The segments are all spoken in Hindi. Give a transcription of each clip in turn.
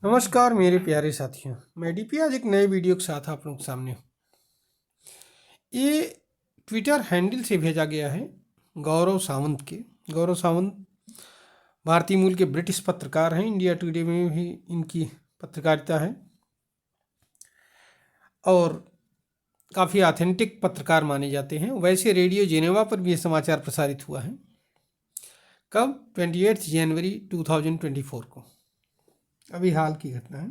नमस्कार मेरे प्यारे साथियों, मैं डीपी आज एक नए वीडियो के साथ आप लोगों के सामने हूँ। ये ट्विटर हैंडल से भेजा गया है गौरव सावंत के। गौरव सावंत भारतीय मूल के ब्रिटिश पत्रकार हैं। इंडिया टुडे में भी इनकी पत्रकारिता है और काफ़ी ऑथेंटिक पत्रकार माने जाते हैं। वैसे रेडियो जेनेवा पर भी ये समाचार प्रसारित हुआ है। कब? 28 जनवरी 2024 को। अभी हाल की घटना है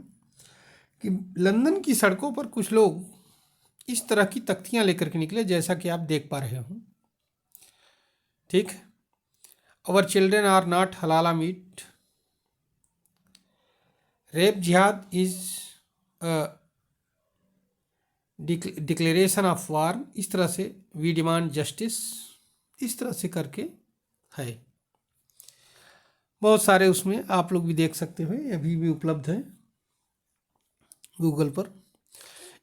कि लंदन की सड़कों पर कुछ लोग इस तरह की तख्तियां लेकर के निकले, जैसा कि आप देख पा रहे हो। ठीक, अवर चिल्ड्रेन आर नॉट हलाला मीट, रेप जिहाद इज डिक्लेरेशन ऑफ वार, इस तरह से वी डिमांड जस्टिस, इस तरह से करके है। बहुत सारे उसमें आप लोग भी देख सकते हो, अभी भी उपलब्ध है गूगल पर।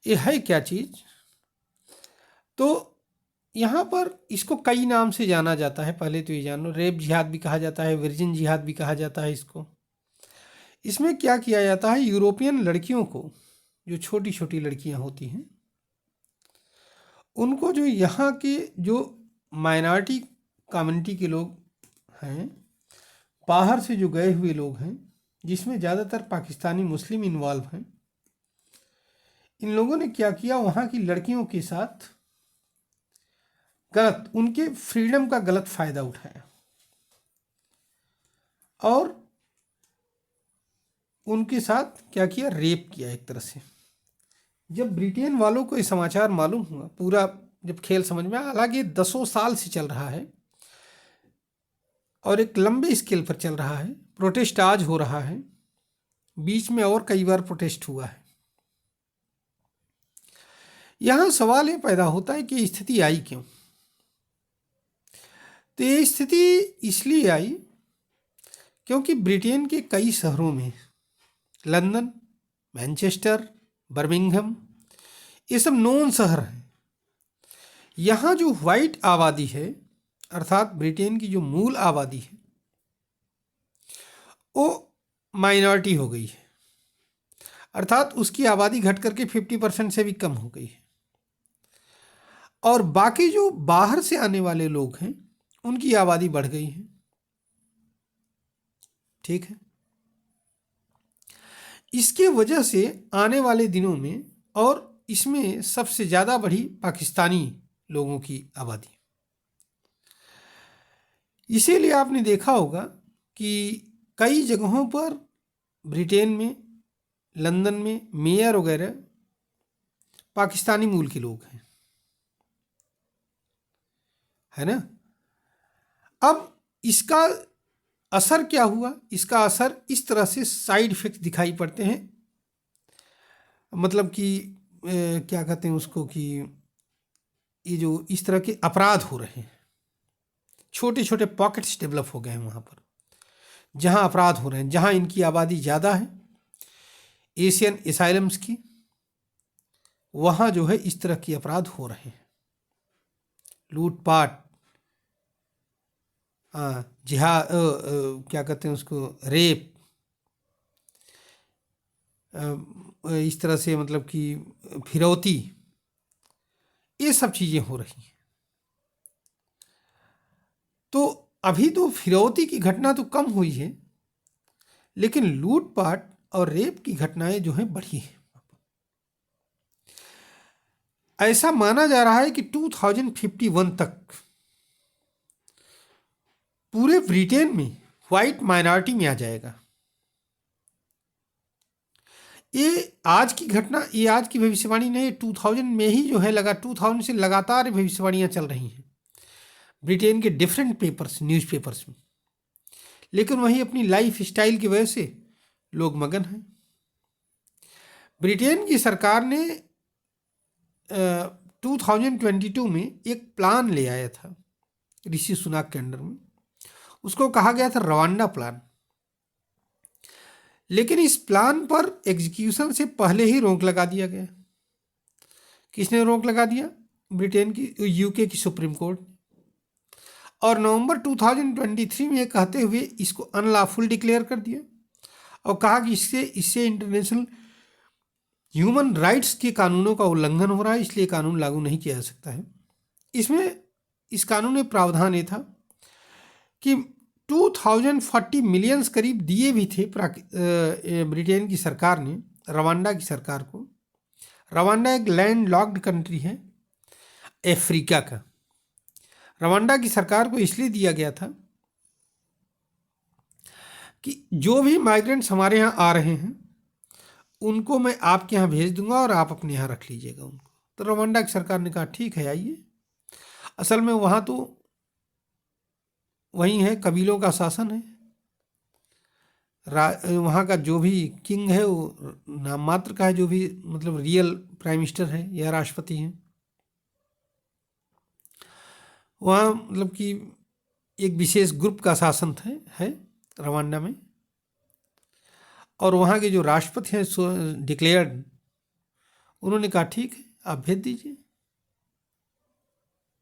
ये है क्या चीज़? तो यहाँ पर इसको कई नाम से जाना जाता है। पहले तो ये जान लो, रेप जिहाद भी कहा जाता है, वर्जिन जिहाद भी कहा जाता है इसको। इसमें क्या किया जाता है, यूरोपियन लड़कियों को, जो छोटी छोटी लड़कियां होती हैं, उनको, जो यहाँ के जो माइनॉरिटी कम्युनिटी के लोग हैं, बाहर से जो गए हुए लोग हैं, जिसमें ज़्यादातर पाकिस्तानी मुस्लिम इन्वॉल्व हैं, इन लोगों ने क्या किया, वहाँ की लड़कियों के साथ गलत, उनके फ्रीडम का गलत फ़ायदा उठाया और उनके साथ क्या किया, रेप किया एक तरह से। जब ब्रिटेन वालों को ये समाचार मालूम हुआ, पूरा जब खेल समझ में आया, हालांकि 10 साल से चल रहा है और एक लंबे स्केल पर चल रहा है। प्रोटेस्ट आज हो रहा है, बीच में और कई बार प्रोटेस्ट हुआ है। यहाँ सवाल ये पैदा होता है कि स्थिति आई क्यों? तो ये स्थिति इसलिए आई क्योंकि ब्रिटेन के कई शहरों में, लंदन, मैनचेस्टर, बर्मिंघम, ये सब नॉन शहर हैं। यहाँ जो वाइट आबादी है, अर्थात ब्रिटेन की जो मूल आबादी है, वो माइनॉरिटी हो गई है, अर्थात उसकी आबादी घट करके 50% से भी कम हो गई है। और बाकी जो बाहर से आने वाले लोग हैं, उनकी आबादी बढ़ गई है। ठीक है, इसके वजह से आने वाले दिनों में, और इसमें सबसे ज़्यादा बढ़ी पाकिस्तानी लोगों की आबादी। इसीलिए आपने देखा होगा कि कई जगहों पर ब्रिटेन में, लंदन में, मेयर वगैरह पाकिस्तानी मूल के लोग हैं, है ना। अब इसका असर क्या हुआ? इसका असर इस तरह से साइड इफेक्ट दिखाई पड़ते हैं, मतलब कि क्या कहते हैं उसको, कि ये जो इस तरह के अपराध हो रहे हैं, छोटे छोटे पॉकेट्स डेवलप हो गए हैं वहाँ पर, जहाँ अपराध हो रहे हैं, जहाँ इनकी आबादी ज़्यादा है, एशियन एसाइलम्स की, वहाँ जो है इस तरह के अपराध हो रहे हैं। लूटपाट, जिहाद, क्या कहते हैं उसको, रेप, इस तरह से, मतलब कि फिरौती, ये सब चीज़ें हो रही हैं। तो अभी तो फिरौती की घटना तो कम हुई है, लेकिन लूटपाट और रेप की घटनाएं जो हैं बढ़ी हैं। ऐसा माना जा रहा है कि 2051 तक पूरे ब्रिटेन में वाइट माइनॉरिटी में आ जाएगा। ये आज की घटना, ये आज की भविष्यवाणी नहीं, 2000 में ही जो है 2000 से लगातार भविष्यवाणियां चल रही हैं ब्रिटेन के डिफरेंट पेपर्स, न्यूज़पेपर्स में। लेकिन वहीं अपनी लाइफ स्टाइल की वजह से लोग मगन हैं। ब्रिटेन की सरकार ने 2022 में एक प्लान ले आया था ऋषि सुनाक के अंडर में, उसको कहा गया था रवांडा प्लान। लेकिन इस प्लान पर एग्जीक्यूशन से पहले ही रोक लगा दिया गया। किसने रोक लगा दिया? ब्रिटेन की, यूके की सुप्रीम कोर्ट। और नवंबर 2023 में ये कहते हुए इसको अनलॉफुल डिक्लेयर कर दिया और कहा कि इससे इससे इंटरनेशनल ह्यूमन राइट्स के कानूनों का उल्लंघन हो रहा है, इसलिए कानून लागू नहीं किया जा सकता है। इसमें इस कानून में प्रावधान ये था कि 2040 मिलियंस करीब दिए भी थे ब्रिटेन की सरकार ने रवांडा की सरकार को। रवांडा एक लैंड लॉक्ड कंट्री है अफ्रीका का। रवांडा की सरकार को इसलिए दिया गया था कि जो भी माइग्रेंट्स हमारे यहाँ आ रहे हैं उनको मैं आपके यहाँ भेज दूंगा और आप अपने यहाँ रख लीजिएगा उनको। तो रवांडा की सरकार ने कहा ठीक है आइए। असल में वहाँ तो वही है, कबीलों का शासन है। वहाँ का जो भी किंग है वो नाम मात्र का है, जो भी मतलब रियल प्राइम मिनिस्टर है या राष्ट्रपति हैं। वहाँ मतलब कि एक विशेष ग्रुप का शासन है रवांडा में। और वहाँ के जो राष्ट्रपति हैं डिक्लेयर्ड, उन्होंने कहा ठीक है आप भेज दीजिए,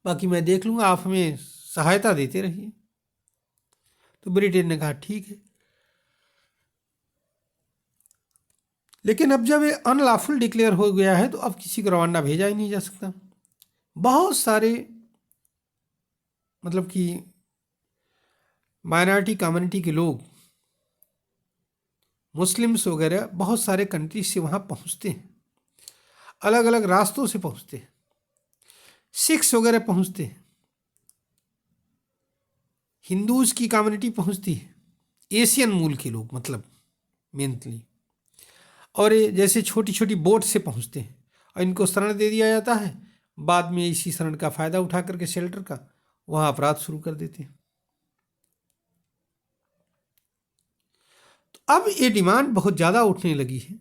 बाकी मैं देख लूँगा, आप हमें सहायता देते रहिए। तो ब्रिटेन ने कहा ठीक है। लेकिन अब जब ये अनलॉफुल डिक्लेयर हो गया है तो अब किसी को रवांडा भेजा ही नहीं जा सकता। बहुत सारे मतलब कि माइनॉरिटी कम्युनिटी के लोग, मुस्लिम्स वगैरह बहुत सारे कंट्रीज से वहाँ पहुँचते हैं, अलग अलग रास्तों से पहुँचते हैं। सिख्स वगैरह पहुँचते हैं, हिंदूज़ की कम्युनिटी पहुँचती है, एशियन मूल के लोग मतलब मेनली। और ये जैसे छोटी छोटी बोट से पहुँचते हैं और इनको शरण दे दिया जाता है। बाद में इसी शरण का फ़ायदा उठा करके शेल्टर का वहाँ अपराध शुरू कर देते हैं। तो अब ये डिमांड बहुत ज़्यादा उठने लगी है।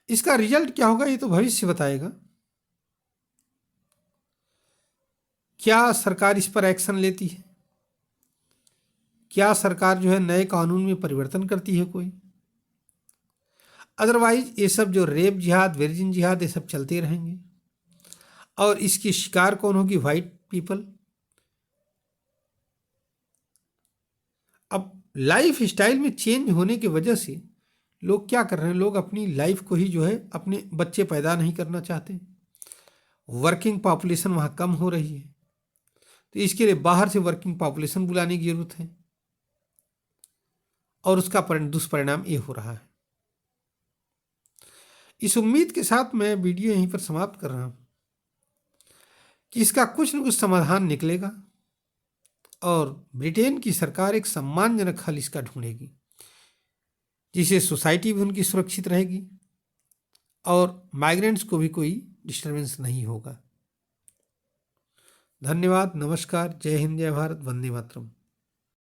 इसका रिजल्ट क्या होगा ये तो भविष्य बताएगा। क्या सरकार इस पर एक्शन लेती है? क्या सरकार जो है नए कानून में परिवर्तन करती है कोई? अदरवाइज ये सब जो रेप जिहाद, वर्जिन जिहाद, ये सब चलते रहेंगे। और इसकी शिकार कौन होगी? White people. अब लाइफ स्टाइल में चेंज होने की वजह से लोग क्या कर रहे हैं, लोग अपनी लाइफ को ही जो है अपने बच्चे पैदा नहीं करना चाहते। वर्किंग पॉपुलेशन वहाँ कम हो रही है, तो इसके लिए बाहर से वर्किंग पॉपुलेशन बुलाने की जरूरत है। और उसका दुष्परिणाम ये हो रहा है। इस उम्मीद के साथ मैं वीडियो यहीं पर समाप्त कर रहा हूँ कि इसका कुछ न कुछ समाधान निकलेगा और ब्रिटेन की सरकार एक सम्मानजनक हल इसका ढूंढेगी, जिससे सोसाइटी भी उनकी सुरक्षित रहेगी और माइग्रेंट्स को भी कोई डिस्टर्बेंस नहीं होगा। धन्यवाद, नमस्कार, जय हिंद, जय भारत, वंदे मातरम।